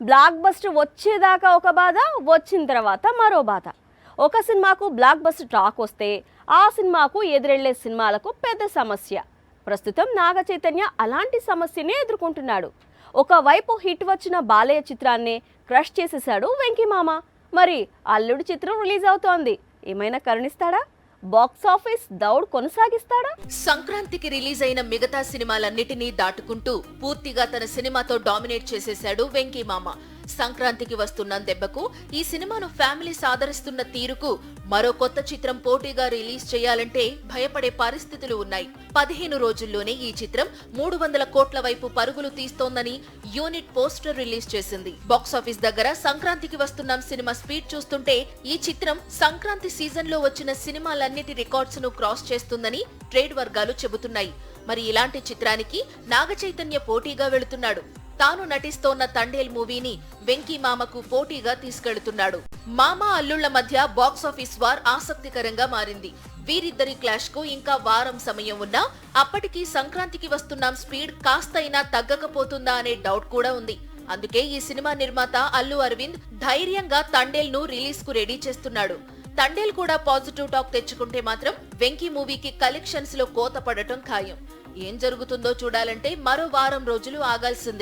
Block buster వచ్చేదాకా ఒక బాధ, వచ్చిన తర్వాత మరో బాధ. ఒక సినిమాకు బ్లాక్ బస్టర్ టాక్ వస్తే ఆ సినిమాకు ఎదురెళ్లే సినిమాలకు పెద్ద సమస్య. ప్రస్తుతం నాగ చైతన్య అలాంటి సమస్యనే ఎదుర్కొంటున్నాడు. ఒకవైపు హిట్ వచ్చిన బాలయ్య చిత్రాన్నే క్రష్ చేసేశాడు వెంకీ మామ. మరి అల్లుడి చిత్రం రిలీజ్ అవుతోంది, ఏమైనా కరుణిస్తాడా? బాక్స్ ఆఫీస్ దౌడ్ కొనసాగిస్తాడా? సంక్రాంతికి రిలీజ్ అయిన మిగతా సినిమాలన్నిటినీ దాటుకుంటూ పూర్తిగా తన సినిమాతో డామినేట్ చేసేశాడు వెంకీ మామ. సంక్రాంతికి వస్తున్న దెబ్బకు, ఈ సినిమాను ఫ్యామిలీస్ ఆదరిస్తున్న తీరుకు మరో కొత్త చిత్రం పోటీగా రిలీజ్ చేయాలంటే భయపడే పరిస్థితులు ఉన్నాయి. 15 రోజుల్లోనే ఈ చిత్రం 300 కోట్ల వైపు పరుగులు తీస్తోందని యూనిట్ పోస్టర్ రిలీజ్ చేసింది. బాక్సాఫీస్ దగ్గర సంక్రాంతికి వస్తున్నాం సినిమా స్పీడ్ చూస్తుంటే ఈ చిత్రం సంక్రాంతి సీజన్ లో వచ్చిన సినిమాలన్నిటి రికార్డ్స్ ను క్రాస్ చేస్తుందని ట్రేడ్ వర్గాలు చెబుతున్నాయి. మరి ఇలాంటి చిత్రానికి నాగ చైతన్య పోటీగా వెళుతున్నాడు. తాను నటిస్తోన్న తండేల్ మూవీని వెంకీ మామకు పోటీగా తీసుకెళ్తున్నాడు. మామ అల్లుళ్ల మధ్య బాక్సాఫీస్ వార్ ఆసక్తికరంగా మారింది. వీరిద్దరి క్లాష్ కు ఇంకా వారం సమయం ఉన్నా అప్పటికి సంక్రాంతికి వస్తున్నాం స్పీడ్ కాస్తైనా తగ్గకపోతుందా అనే డౌట్ కూడా ఉంది. అందుకే ఈ సినిమా నిర్మాత అల్లు అరవింద్ ధైర్యంగా తండేల్ ను రిలీజ్ కు రెడీ చేస్తున్నాడు. తండేల్ కూడా పాజిటివ్ టాక్ తెచ్చుకుంటే మాత్రం వెంకీ మూవీకి కలెక్షన్స్ లో కోత పడటం ఖాయం. ఏం జరుగుతుందో చూడాలంటే మరో వారం రోజులు ఆగాల్సిందే.